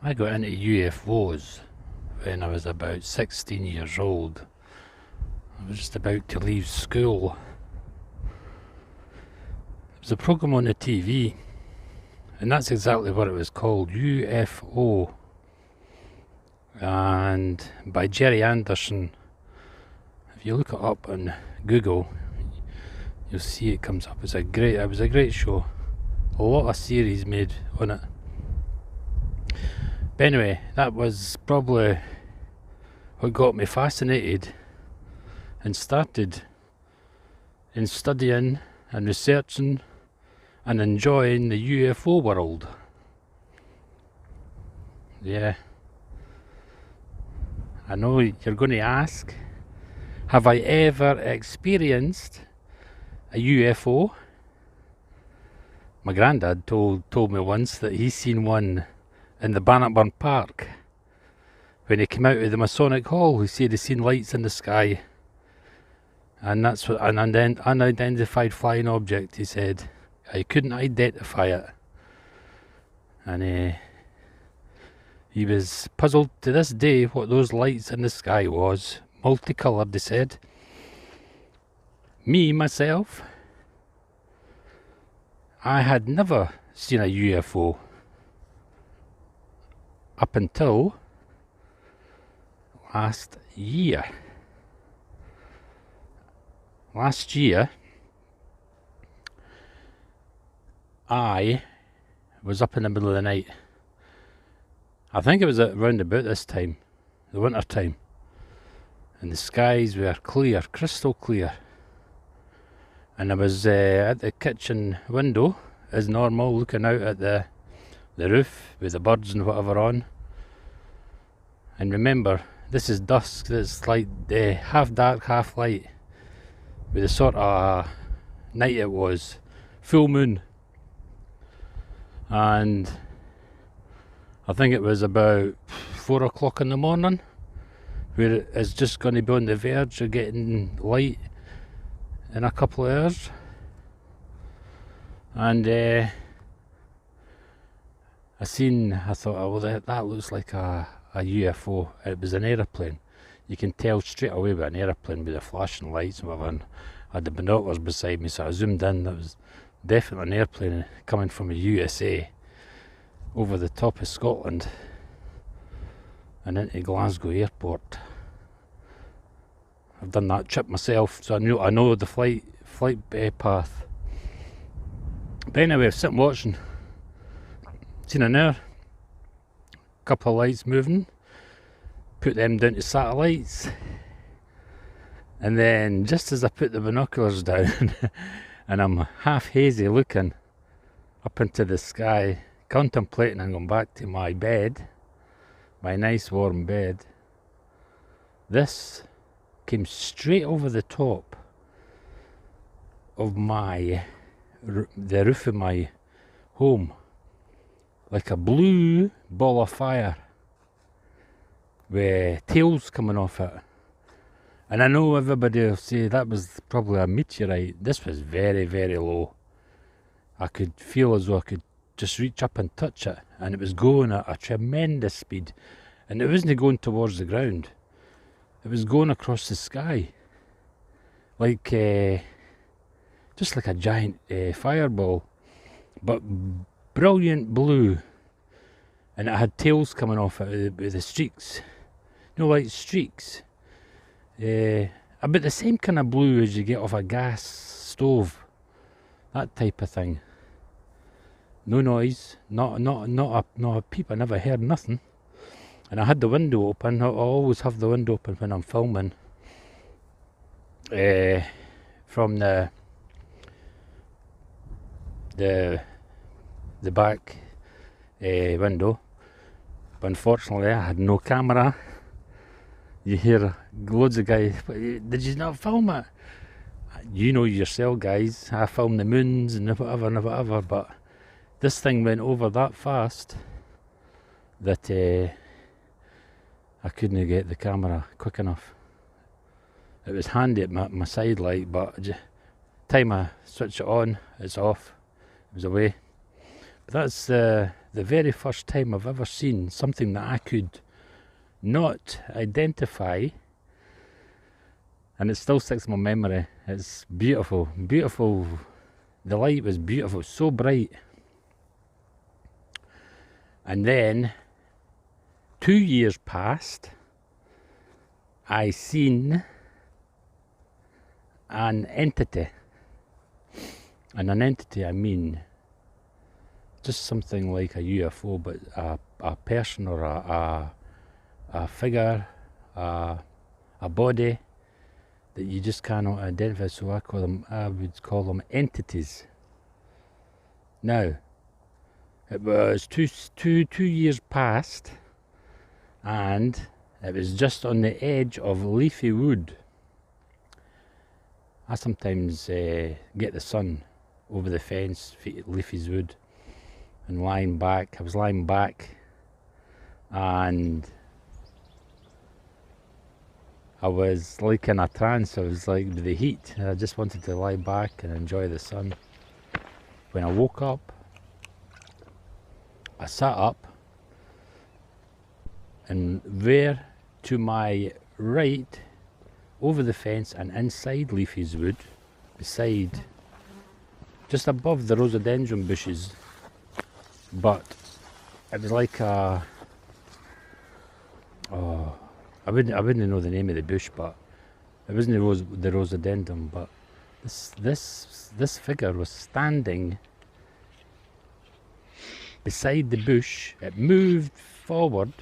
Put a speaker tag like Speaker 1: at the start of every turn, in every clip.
Speaker 1: I got into UFOs when I was about 16 years old. I was just about to leave school. There was a program on the TV, and that's exactly what it was called, UFO, and by Jerry Anderson. If you look it up on Google, you'll see it comes up. It was a great show. A lot of series made on it. But anyway, that was probably what got me fascinated and started in studying and researching and enjoying the UFO world. Yeah. I know you're going to ask, have I ever experienced a UFO? My granddad told me once that he's seen one in the Bannockburn Park. When he came out of the Masonic Hall, he said he seen lights in the sky. And that's what an unidentified flying object, he said. I couldn't identify it. And he was puzzled to this day what those lights in the sky was. Multicoloured, he said. Me, myself, I had never seen a UFO up until last year. Last year, I was up in the middle of the night. I think it was around about this time, the winter time, and the skies were clear, crystal clear. And I was at the kitchen window, as normal, looking out at the roof with the birds and whatever on. And remember, this is dusk, it's like half dark, half light, with the sort of night it was, full moon. And I think it was about 4 o'clock in the morning, where it's just going to be on the verge of getting light in a couple of hours. And I thought, oh, well, that looks like a UFO. It was an aeroplane. You can tell straight away with an aeroplane with the flashing lights and whatever. And I had the binoculars beside me, so I zoomed in. That was definitely an airplane coming from the USA over the top of Scotland and into Glasgow Airport. I've done that trip myself, so I know the flight path. But anyway, I was sitting watching. Seen an hour, couple of lights moving, put them down to satellites, and then just as I put the binoculars down and I'm half hazy looking up into the sky, contemplating and going back to my bed, my nice warm bed, this came straight over the top of the roof of my home, like a blue ball of fire with tails coming off it. And I know everybody will say that was probably a meteorite. This was very, very low. I could feel as though I could just reach up and touch it, and it was going at a tremendous speed. And it wasn't going towards the ground. It was going across the sky, like just like a giant fireball, but brilliant blue, and it had tails coming off it with the streaks, like streaks, about the same kind of blue as you get off a gas stove, that type of thing. No noise, not a peep. I never heard nothing. And I had the window open. I always have the window open when I'm filming. From the back window. But unfortunately, I had no camera. You hear loads of guys, did you not film it? You know yourself, guys. I filmed the moons and whatever, but this thing went over that fast that I couldn't get the camera quick enough. It was handy at my side light, but time I switch it on, it's off. It was away. But the very first time I've ever seen something that I could not identify, and it still sticks in my memory. It's beautiful, beautiful. The light was beautiful, so bright. And then 2 years passed. I seen an entity, and an entity I mean just something like a UFO, but a person or a figure, a body that you just cannot identify. So I would call them entities. Now, it was two years past, and it was just on the edge of leafy wood. I sometimes get the sun over the fence, leafy wood, and I was lying back, and I was like in a trance. I was like with the heat. I just wanted to lie back and enjoy the sun. When I woke up, I sat up, and there to my right, over the fence and inside Leafy's wood, beside, just above the rhododendron bushes, but it was like I wouldn't know the name of the bush, but it wasn't the rhododendron, but this figure was standing beside the bush. It moved forward,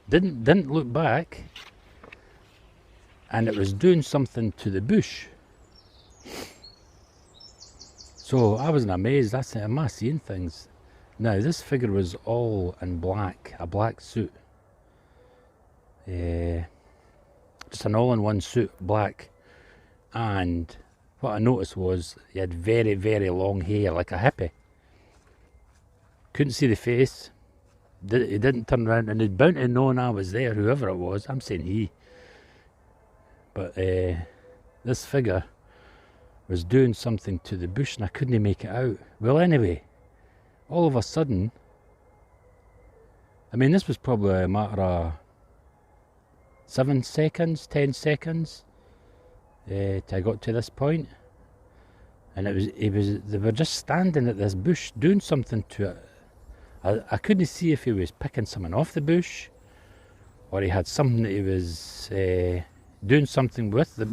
Speaker 1: didn't look back, and it was doing something to the bush. So I wasn't amazed. I said, am I seeing things? Now this figure was all in black, a black suit. Just an all-in-one suit, black. And what I noticed was he had very, very long hair, like a hippie. Couldn't see the face. He didn't turn around, and he'd bound to known I was there, whoever it was. I'm saying he. But this figure was doing something to the bush, and I couldn't make it out. Well, anyway, all of a sudden, I mean, this was probably a matter of 7 seconds, 10 seconds till I got to this point. And they were just standing at this bush doing something to it. I couldn't see if he was picking something off the bush, or he had something that he was doing something with the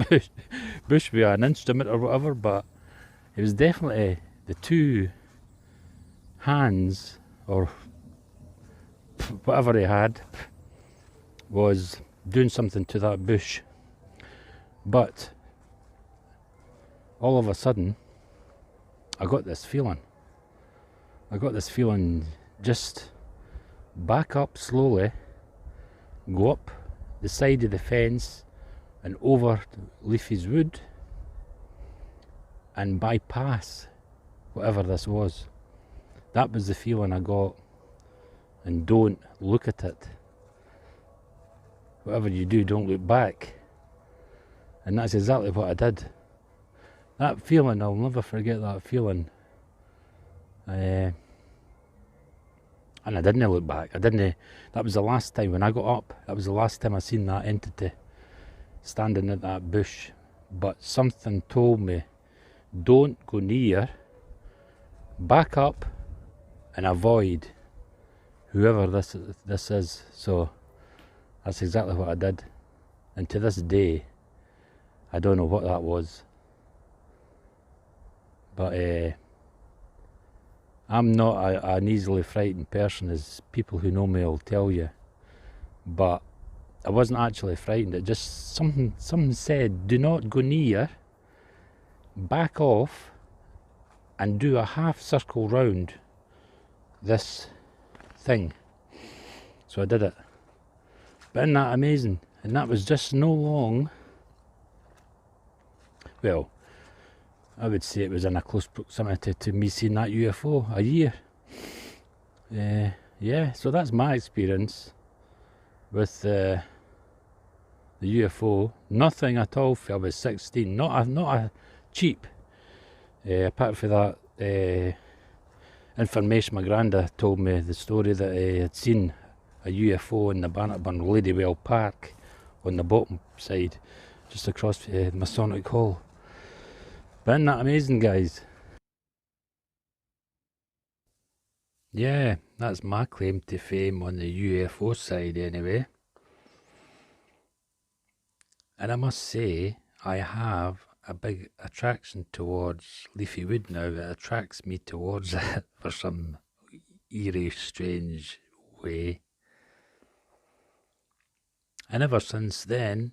Speaker 1: bush with an instrument or whatever, but it was definitely the two hands, or whatever he had, was doing something to that bush. But all of a sudden, I got this feeling. Just back up slowly, go up the side of the fence and over Leafy's wood, and bypass whatever this was. That was the feeling I got. And don't look at it. Whatever you do, don't look back. And that's exactly what I did. That feeling, I'll never forget that feeling. And I didn't look back. That was the last time when I got up. That was the last time I seen that entity standing at that bush. But something told me, don't go near, back up and avoid whoever this is. So that's exactly what I did. And to this day, I don't know what that was. But I'm not an easily frightened person, as people who know me will tell you. But I wasn't actually frightened. It just something said, do not go near, back off, and do a half circle round this thing. So I did it. But isn't that amazing? And that was just no long. Well, I would say it was in a close proximity to me seeing that UFO, a year. Yeah, so that's my experience with the UFO. Nothing at all for I was 16. Not a cheap. Apart from that information. My granda told me the story that he had seen a UFO in the Bannockburn Ladywell Park on the bottom side, just across the Masonic Hall. But isn't that amazing, guys? Yeah, that's my claim to fame on the UFO side anyway. And I must say, I have a big attraction towards leafy wood now. It attracts me towards it for some eerie, strange way. And ever since then,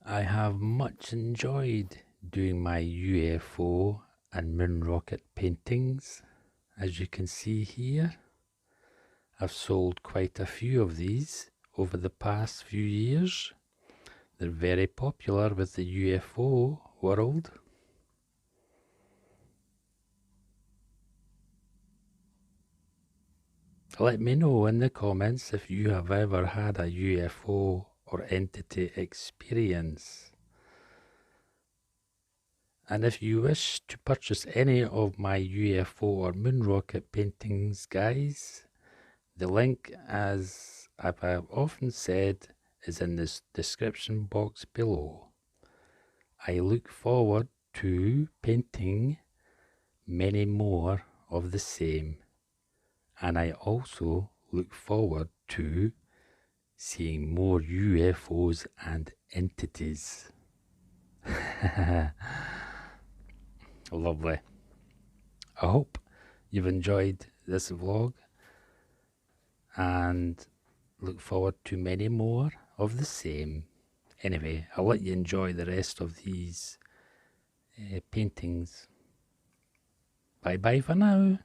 Speaker 1: I have much enjoyed doing my UFO and moon rocket paintings. As you can see here, I've sold quite a few of these over the past few years. They're very popular with the UFO world. Let me know in the comments if you have ever had a UFO or entity experience. And if you wish to purchase any of my UFO or moon rocket paintings, guys, the link, as I've often said, is in the description box below. I look forward to painting many more of the same. And I also look forward to seeing more UFOs and entities. Lovely. I hope you've enjoyed this vlog and look forward to many more of the same. Anyway, I'll let you enjoy the rest of these paintings. Bye bye for now.